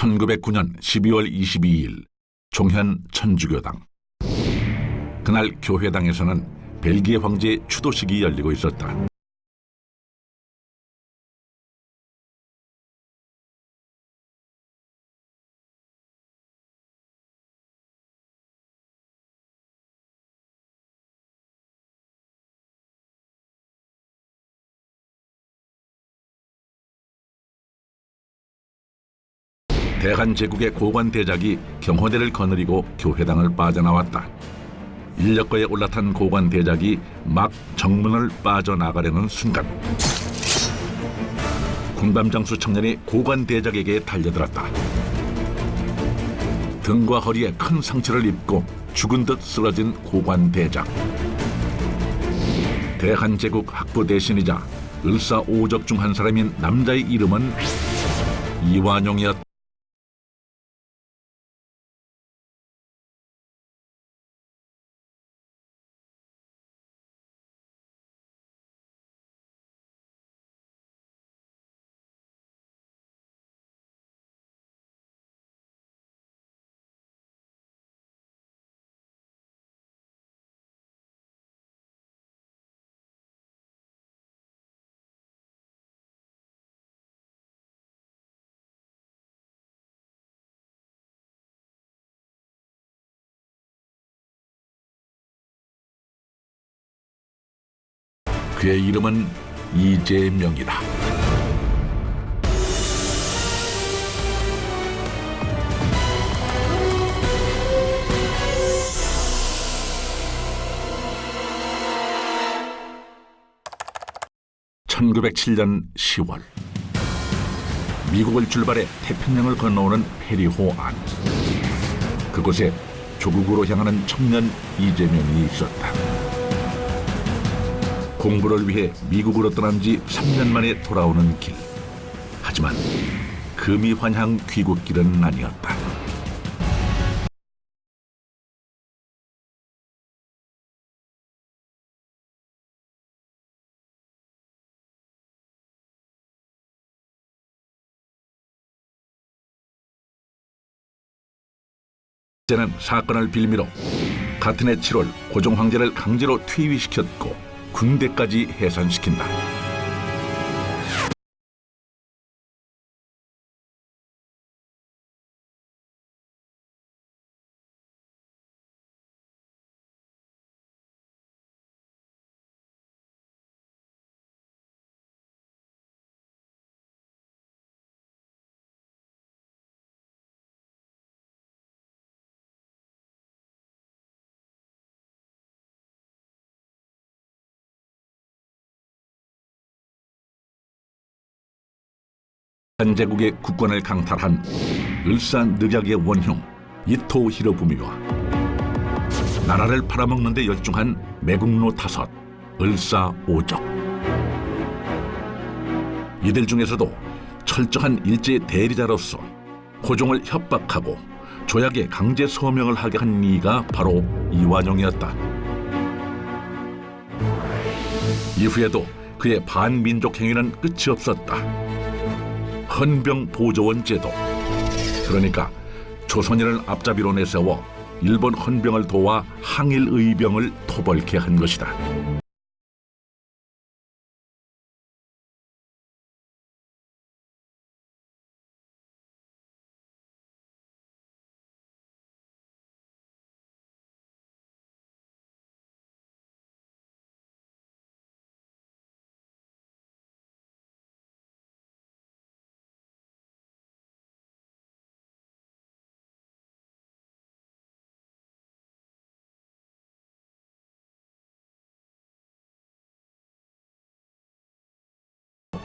1909년 12월 22일 종현 천주교당. 그날 교회당에서는 벨기에 황제의 추도식이 열리고 있었다. 대한제국의 고관 대작이 경호대를 거느리고 교회당을 빠져나왔다. 인력거에 올라탄 고관 대작이 막 정문을 빠져나가려는 순간 군밤장수 청년이 고관 대작에게 달려들었다. 등과 허리에 큰 상처를 입고 죽은 듯 쓰러진 고관 대작. 대한제국 학부 대신이자 을사오적 중 한 사람인 남자의 이름은 이완용이었다. 그의 이름은 이재명이다. (1907년 10월) 미국을 출발해 태평양을 건너오는 페리호 안. 그곳에 조국으로 향하는 청년 이재명이 있었다. 공부를 위해 미국으로 떠난 지 3년 만에 돌아오는 길. 하지만 금이환향 귀국길은 아니었다. 이제는 사건을 빌미로 같은 해 7월 고종 황제를 강제로 퇴위시켰고 군대까지 해산시킨다. 한제국의 국권을 강탈한 을사늑약의 원흉 이토 히로부미와 나라를 팔아먹는 데 열중한 매국노 다섯 을사오적. 이들 중에서도 철저한 일제 대리자로서 고종을 협박하고 조약에 강제 서명을 하게 한 이가 바로 이완용이었다. 이후에도 그의 반민족 행위는 끝이 없었다. 헌병 보조원 제도, 그러니까 조선인을 앞잡이로 내세워 일본 헌병을 도와 항일 의병을 토벌케 한 것이다.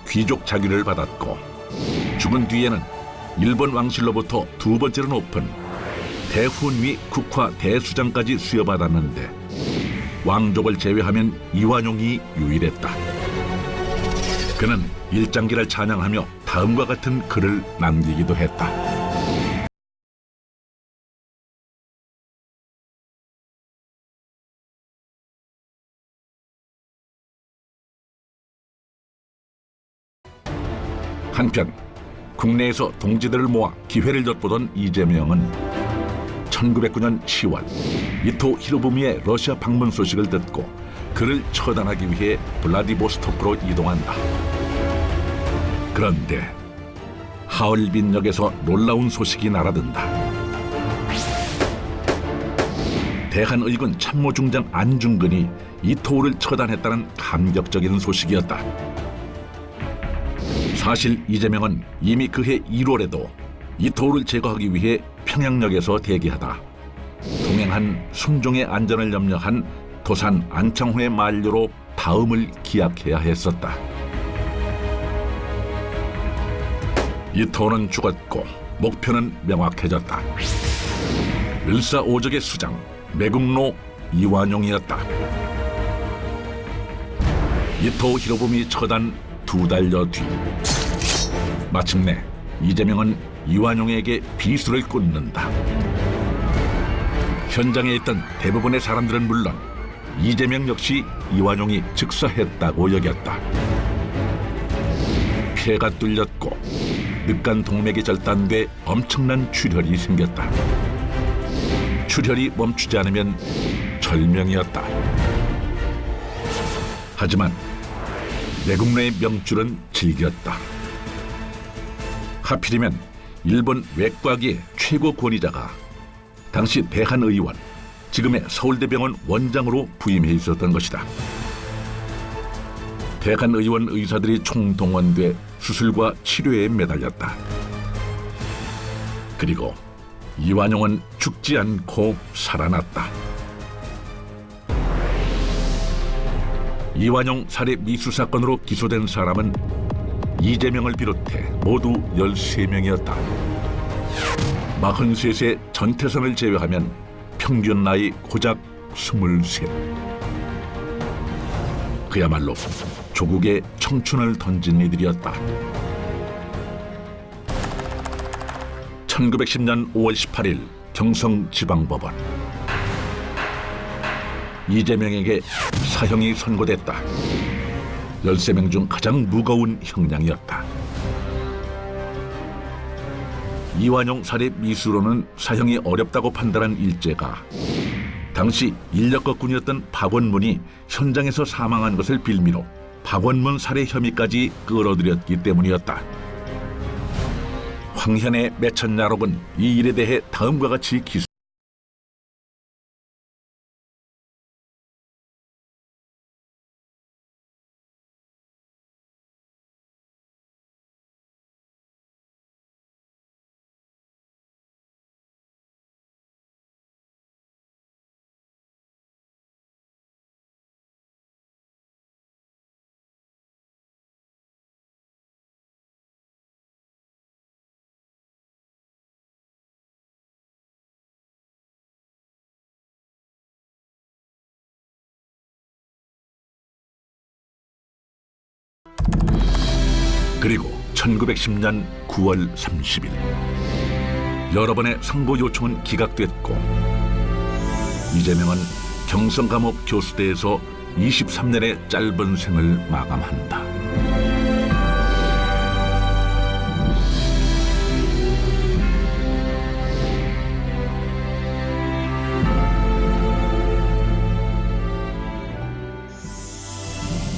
귀족 자귀를 받았고 죽은 뒤에는 일본 왕실로부터 두 번째로 높은 대훈위 국화 대수장까지 수여받았는데 왕족을 제외하면 이완용이 유일했다. 그는 일장기를 찬양하며 다음과 같은 글을 남기기도 했다. 한편 국내에서 동지들을 모아 기회를 엿보던 이재명은 1909년 10월 이토 히로부미의 러시아 방문 소식을 듣고 그를 처단하기 위해 블라디보스토크로 이동한다. 그런데 하얼빈역에서 놀라운 소식이 날아든다. 대한의군 참모중장 안중근이 이토우를 처단했다는 감격적인 소식이었다. 사실 이재명은 이미 그해 1월에도 이토우를 제거하기 위해 평양역에서 대기하다 동행한 순종의 안전을 염려한 도산 안창호의 만료로 다음을 기약해야 했었다. 이토우는 죽었고 목표는 명확해졌다. 을사오적의 수장 매국노 이완용이었다. 이토우 히로부미 처단 2달여 뒤 마침내 이재명은 이완용에게 비수를 꽂는다. 현장에 있던 대부분의 사람들은 물론 이재명 역시 이완용이 즉사했다고 여겼다. 폐가 뚫렸고 늑간 동맥이 절단돼 엄청난 출혈이 생겼다. 출혈이 멈추지 않으면 절명이었다. 하지만 매국노의 명줄은 질겼다. 하필이면 일본 외과기의 최고 권위자가 당시 대한의원, 지금의 서울대병원 원장으로 부임해 있었던 것이다. 대한의원 의사들이 총동원돼 수술과 치료에 매달렸다. 그리고 이완용은 죽지 않고 살아났다. 이완용 살해 미수 사건으로 기소된 사람은 이재명을 비롯해 모두 13명이었다. 43세 전태선을 제외하면 평균 나이 고작 23. 그야말로 조국의 청춘을 던진 이들이었다. 1910년 5월 18일 경성지방법원. 이재명에게 사형이 선고됐다. 13명 중 가장 무거운 형량이었다. 이완용 살해 미수로는 사형이 어렵다고 판단한 일제가 당시 인력거꾼이었던 박원문이 현장에서 사망한 것을 빌미로 박원문 살해 혐의까지 끌어들였기 때문이었다. 황현의 매천야록은 이 일에 대해 다음과 같이 기술. 그리고 1910년 9월 30일 여러 번의 상고 요청은 기각됐고 이재명은 경성감옥 교수대에서 23년의 짧은 생을 마감한다.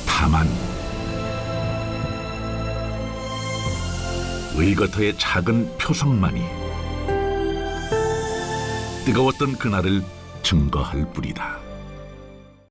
다만 의거터의 작은 표성만이 뜨거웠던 그날을 증거할 뿐이다.